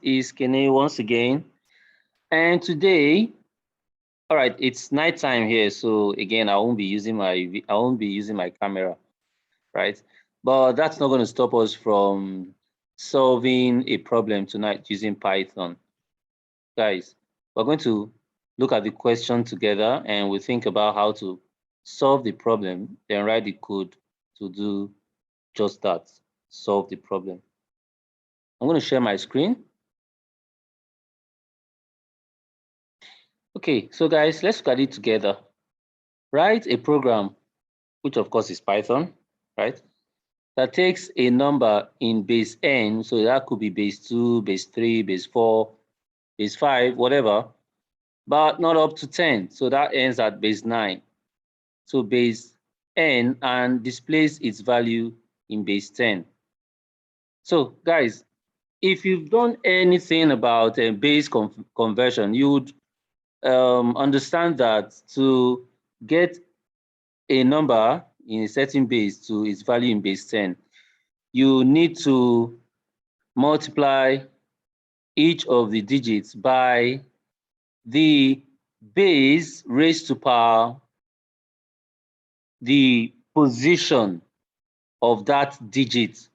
is Kenny once again, and today, all right, it's nighttime here, so again, I won't be using my camera, right? But that's not going to stop us from solving a problem tonight using Python, guys. We're going to look at the question together, and we think about how to solve the problem, then write the code to do just that, solve the problem. I'm going to share my screen. Okay, so guys, let's look at it together. Write a program, which of course is Python, right? That takes a number in base n, so that could be base 2, base 3, base 4, base 5, whatever, but not up to 10. So that ends at base 9. So base n and displays its value in base 10. So guys, if you've done anything about base conversion, you would understand that to get a number in a certain base to its value in base 10, you need to multiply each of the digits by the base raised to power the position of that digit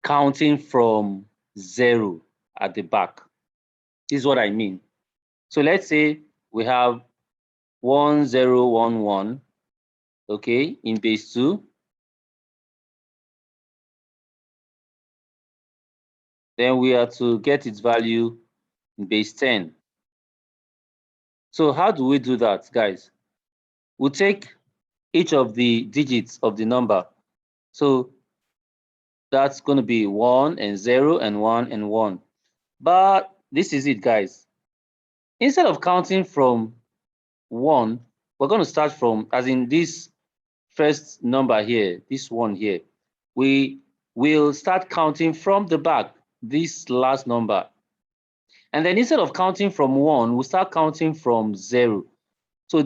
counting from 0 at the back. This is what I mean. So let's say we have 1011, okay, in base 2. Then we are to get its value in base 10. So how do we do that, guys? We'll take each of the digits of the number. So that's going to be 1 and 0 and 1 and 1. But this is it, guys. Instead of counting from 1, we're going to start from, as in this first number here, this one here. We will start counting from the back, this last number. And then instead of counting from 1, we'll start counting from 0. So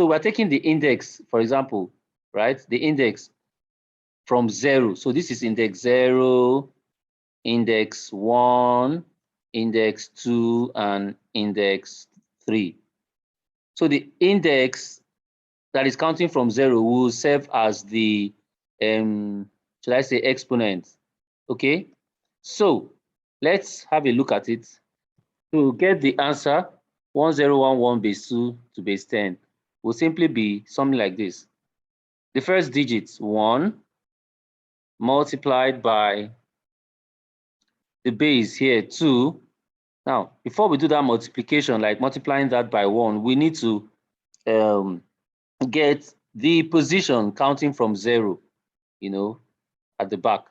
we're taking the index, for example, right? The index from 0. So this is index 0, index 1, index 2, and index 3. So the index that is counting from 0 will serve as the, should I say, exponent. Okay? So let's have a look at it. To get the answer, 1011 base 2 to base 10 will simply be something like this. The first digit, 1, multiplied by the base here, 2. Now, before we do that multiplication, like multiplying that by 1, we need to get the position counting from 0, at the back.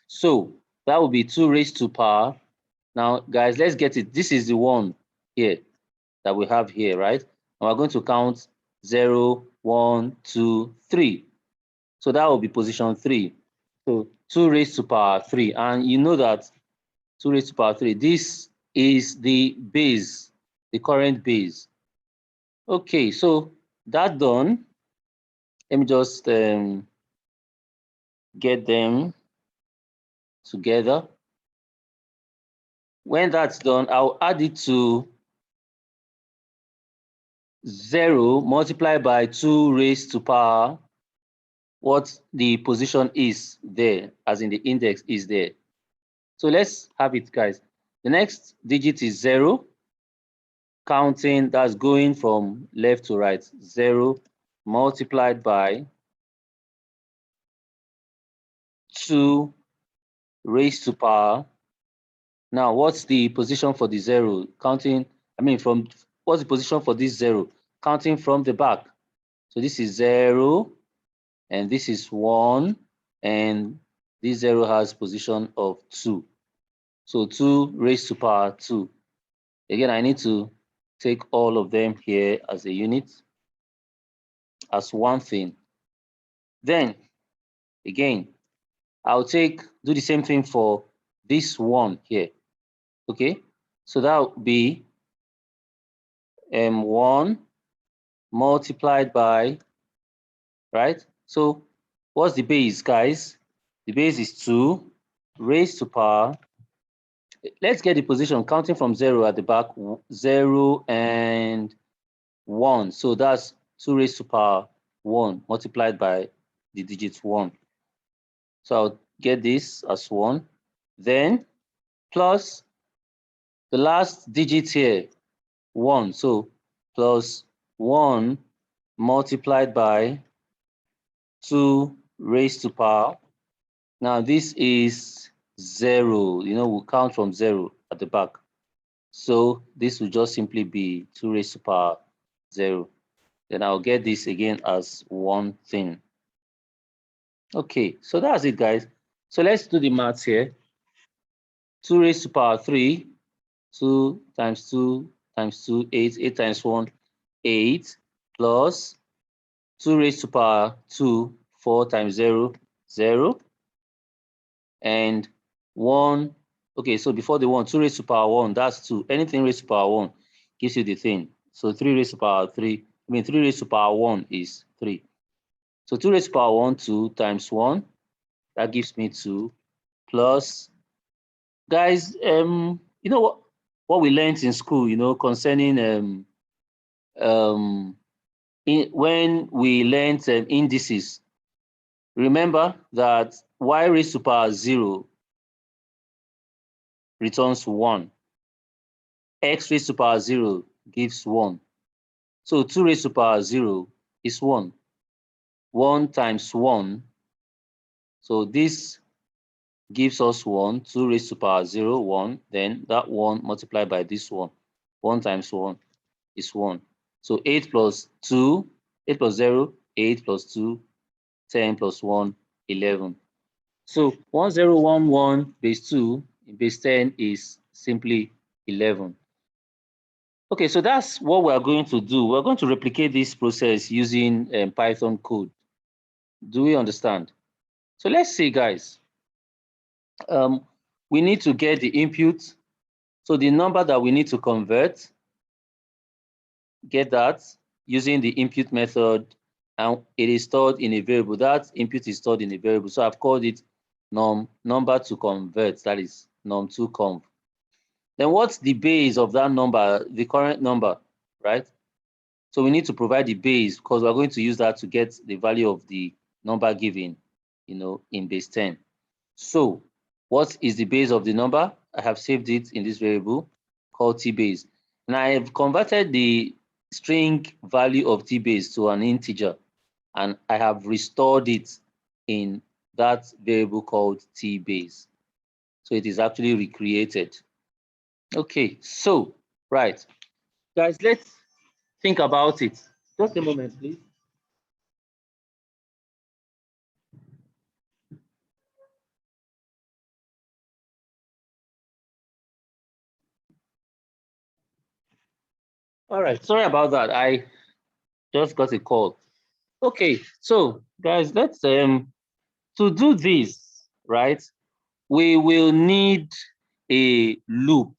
So that will be 2 raised to power. Now, guys, let's get it. This is the one here that we have here, right? And we're going to count 0, 1, 2, 3. So that will be position 3. So 2 raised to power 3. And you know that 2 raised to power 3, this is the base, the current base. Okay, so that done. Let me just get them together. When that's done, I'll add it to 0 multiplied by 2 raised to power what the position is there, as in the index is there. So let's have it, guys. The next digit is 0, counting, that's going from left to right. 0 multiplied by 2 raised to power. Now, what's the position for the 0? Counting, what's the position for this 0? Counting from the back. So this is 0, and this is 1, and this 0 has position of 2. So 2 raised to power 2. Again, I need to take all of them here as a unit, as one thing. Then, again, I'll do the same thing for this one here. Okay, so that would be 1 multiplied by, right? So what's the base, guys? The base is 2 raised to power Let's get the position counting from 0 at the back, 0 and 1. So that's 2 raised to power 1 multiplied by the digit 1. So I'll get this as 1. Then plus the last digit here, 1. So plus 1 multiplied by 2 raised to power. Now this is 0. We'll count from 0 at the back. So this will just simply be 2 raised to power 0. Then I'll get this again as one thing. Okay, so that's it, guys. So let's do the maths here. 2 raised to power 3, 2 times 2 times 2, 8, 8 times 1, 8, plus 2 raised to power 2, 4 times 0, 0, and 1. Okay, so before the 1, 2 raised to power 1, that's 2. Anything raised to power 1 gives you the thing. So 3 raised to power 3, 3 raised to power 1 is 3. So 2 raised to power 1, 2 times 1, that gives me 2, plus, guys, you know what we learned in school, concerning when we learned indices. Remember that y raised to power 0 returns 1. X raised to power 0 gives 1. So 2 raised to power 0 is 1. 1 times 1. So this gives us 1. 2 raised to power 0, 1. Then that 1 multiplied by this 1. 1 times 1 is 1. So 8 plus 2, 8 plus 0, 8 plus 2, 10 plus 1, 11. So 1011 base 2 base 10 is simply 11. Okay, so that's what we're going to do. We're going to replicate this process using Python code. Do we understand? So let's see, guys. We need to get the input. So the number that we need to convert, get that using the input method, and it is stored in a variable. That input is stored in a variable. So I've called it number to convert, that is num2conv. Then what's the base of that number, the current number, right? So we need to provide the base because we're going to use that to get the value of the number given, in base 10. So what is the base of the number? I have saved it in this variable called tbase. And I have converted the string value of tbase to an integer, and I have restored it in that variable called tbase. So it is actually recreated. Okay, so, right. Guys, let's think about it. Just a moment, please. All right, sorry about that. I just got a call. Okay, so guys, let's to do this, right? We will need a loop.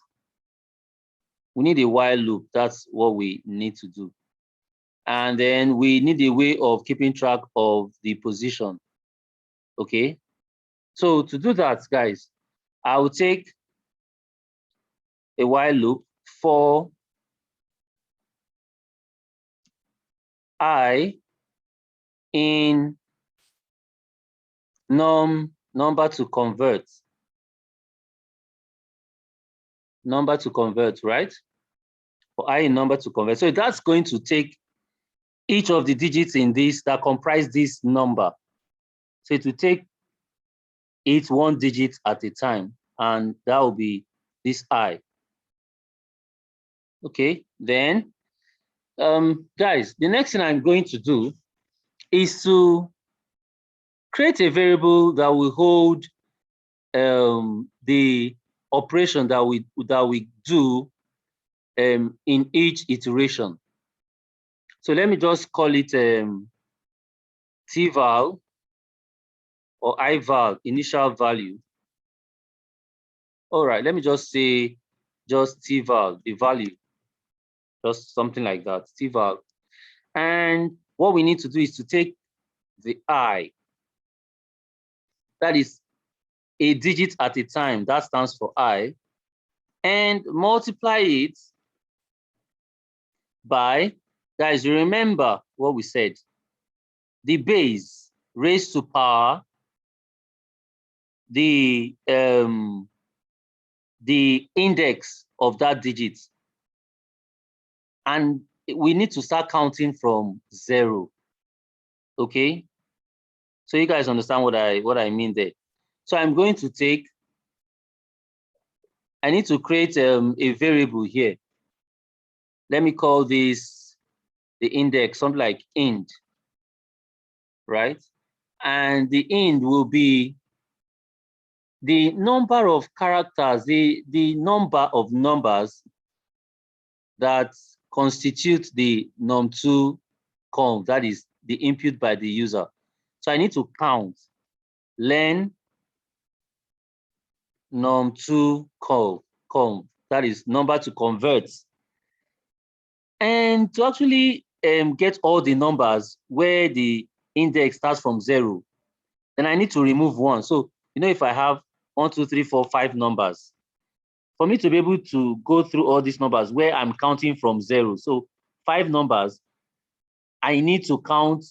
We need a while loop. That's what we need to do. And then we need a way of keeping track of the position. Okay. So to do that, guys, I will take a while loop for I in number to convert. Number to convert, right? For I in number to convert. So that's going to take each of the digits in this that comprise this number. So it will take it one digit at a time, and that will be this I. Okay, then guys, the next thing I'm going to do is to create a variable that will hold the operation that we do in each iteration. So let me just call it tval or ival, initial value. All right, let me just say just tval, the value, just something like that, tval. And what we need to do is to take the I, that is a digit at a time, that stands for I, and multiply it by, guys, you remember what we said, the base raised to power the index of that digit, and we need to start counting from 0. Okay, so you guys understand what I mean there. So I'm going to take, I need to create a variable here. Let me call this the index, something like int, right? And the int will be the number of characters, the number of numbers that constitute the num2 conv, that is the input by the user. So I need to count len num2 conv, that is number to convert. And to actually get all the numbers where the index starts from 0, then I need to remove 1. So, you know, if I have 1, 2, 3, 4, 5 numbers, for me to be able to go through all these numbers where I'm counting from 0, so 5 numbers, I need to count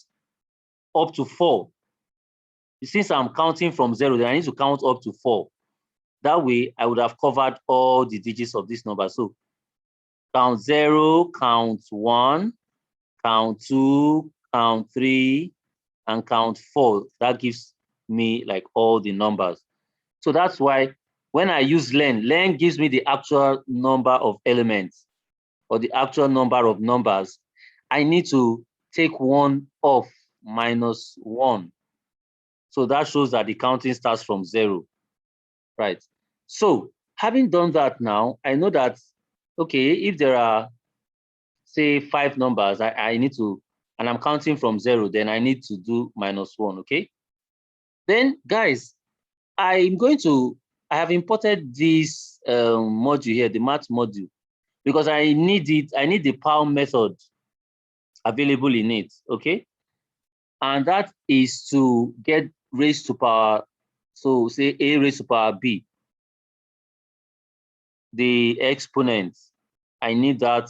up to 4. Since I'm counting from 0, then I need to count up to 4. That way, I would have covered all the digits of this number. So count 0, count 1, count 2, count 3, and count 4. That gives me like all the numbers. So that's why when I use len gives me the actual number of elements or the actual number of numbers. I need to take 1 off, minus 1. So that shows that the counting starts from 0, right? So having done that now, I know that, okay, if there are, say, 5 numbers, I need to, and I'm counting from 0, then I need to do minus 1, okay? Then, guys, I have imported this module here, the math module, because I need it, I need the power method available in it, okay? And that is to get raised to power, so say a raised to power b, the exponent. I need that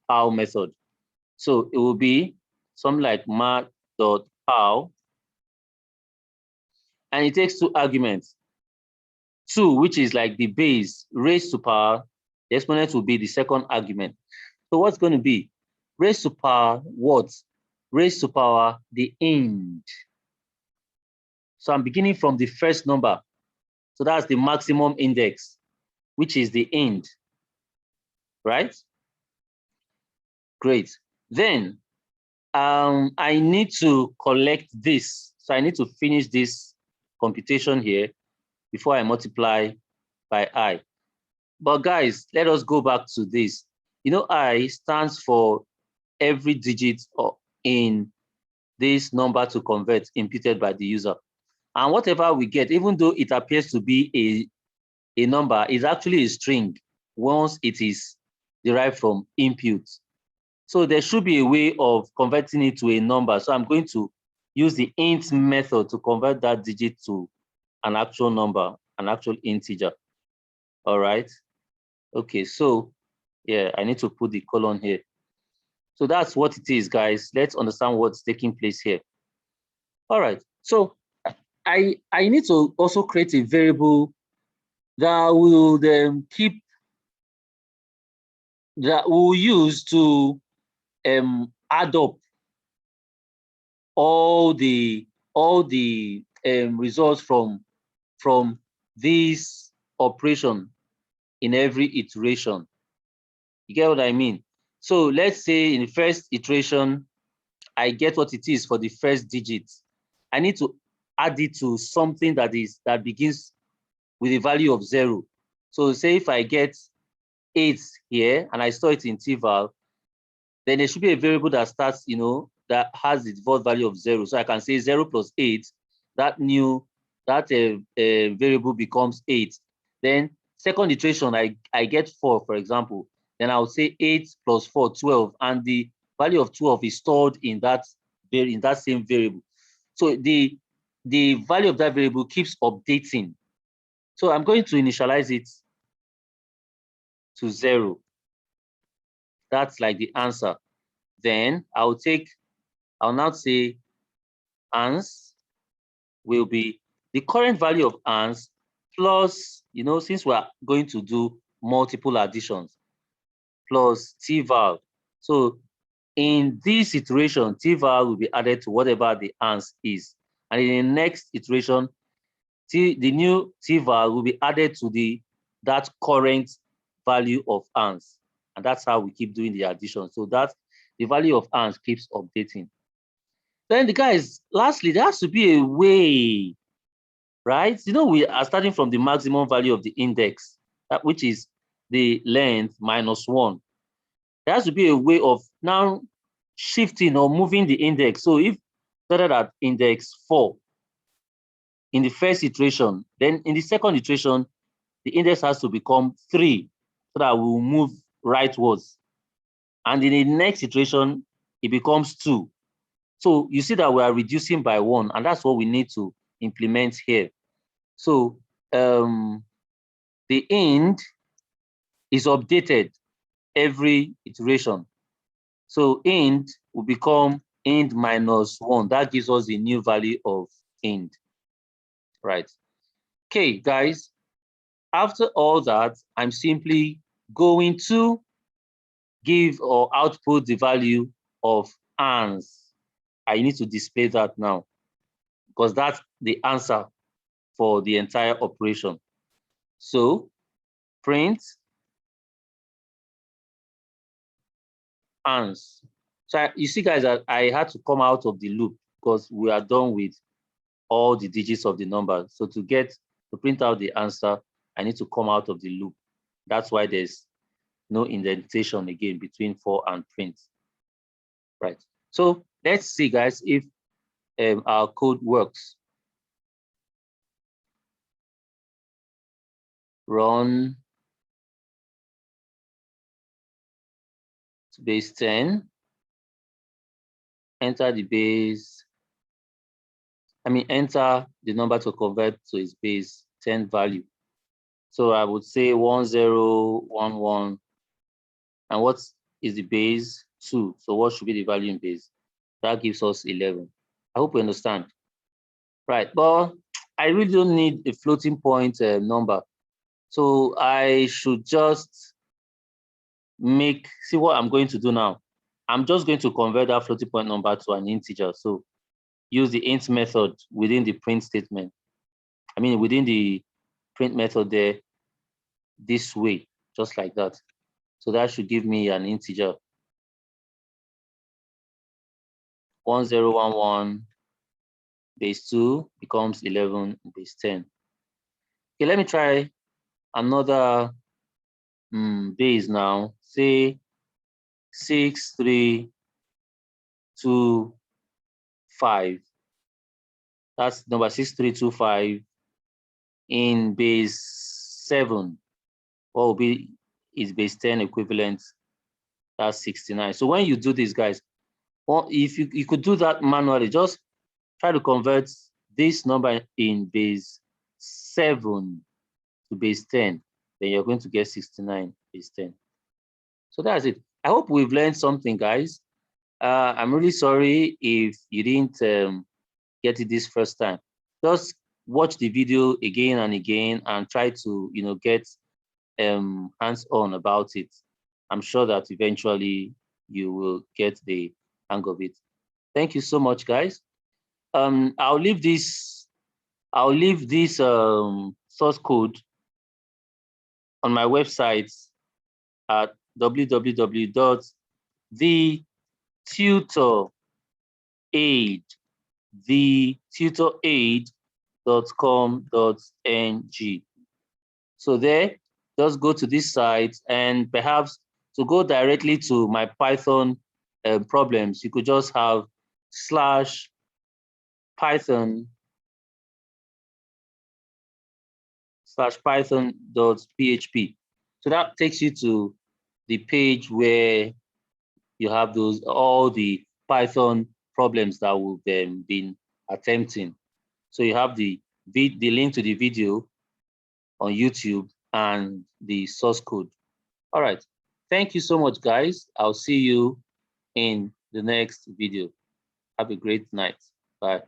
power method. So it will be something like math.pow, and it takes 2 arguments. 2, which is like the base raised to power, the exponent will be the second argument. So what's going to be raised to power what? Raised to power the int. So I'm beginning from the first number. So that's the maximum index, which is the int, right? Great. Then I need to collect this. So I need to finish this computation here before I multiply by I. But guys, let us go back to this. You know, I stands for every digit in this number to convert imputed by the user. And whatever we get, even though it appears to be a number, is actually a string once it is derived from input. So there should be a way of converting it to a number. So I'm going to use the int method to convert that digit to an actual number, an actual integer. All right. Okay, so yeah, I need to put the colon here. So that's what it is, guys. Let's understand what's taking place here. All right, so I need to also create a variable that will that we'll use to add up all the results from this operation in every iteration. You get what I mean? So let's say in the first iteration, I get what it is for the first digit. I need to add it to something that begins with a value of 0. So say if I get 8 here and I store it in interval, then there should be a variable that starts, you know, that has the default value of 0. So I can say 0 plus 8, that variable becomes 8. Then second iteration, I get 4, for example. Then I'll say 8 plus 4, 12, and the value of 12 is stored in that same variable. So the value of that variable keeps updating. So I'm going to initialize it to 0. That's like the answer. Then I'll now say ans will be the current value of ans plus, since we're going to do multiple additions, plus tval. So in this iteration, tval will be added to whatever the ans is. And in the next iteration, the new tval will be added to that current value of ans. And that's how we keep doing the addition. So that the value of ans keeps updating. Then the guys, lastly, there has to be a way, right? We are starting from the maximum value of the index, which is the length minus 1. There has to be a way of now shifting or moving the index. So if started at index 4 in the first iteration, then in the second iteration, the index has to become 3 so that we'll move rightwards. And in the next iteration, it becomes 2. So you see that we are reducing by 1, and that's what we need to implement here. So the int is updated every iteration. So int will become int minus 1. That gives us the new value of int, right? Okay, guys, after all that, I'm simply going to give or output the value of ans. I need to display that now because that's the answer for the entire operation. So print ans. So you see, guys, I had to come out of the loop because we are done with all the digits of the number. So to print out the answer, I need to come out of the loop. That's why there's no indentation again between for and print. Right. So let's see, guys, if our code works. Run to base 10. Enter the base. Enter the number to convert to its base 10 value. So I would say 1011. And what is the base? 2. So what should be the value in base? That gives us 11. I hope you understand. Right, but I really don't need a floating point number. So I should just see what I'm going to do now. I'm just going to convert that floating point number to an integer. So use the int method within the print statement. Within the print method there, this way, just like that. So that should give me an integer. 1011 base 2 becomes 11 base 10. Okay, let me try another base now. Say 6325. That's number 6325 in base 7. What will be its base 10 equivalent? That's 69. So when you do this, guys, if you could do that manually, just try to convert this number in base 7 to base 10, then you're going to get 69 base 10. So that's it. I hope we've learned something, guys. I'm really sorry if you didn't get it this first time. Just watch the video again and again and try to get hands-on about it. I'm sure that eventually you will get the hang of it. Thank you so much, guys. I'll leave this source code on my website at www.thetutoraid.com.ng. So there, just go to this site, and perhaps to go directly to my Python problems, you could just have /python.php. So that takes you to the page where you have all the Python problems that we've been attempting. So you have the link to the video on YouTube and the source code. All right. Thank you so much, guys. I'll see you in the next video. Have a great night. Bye.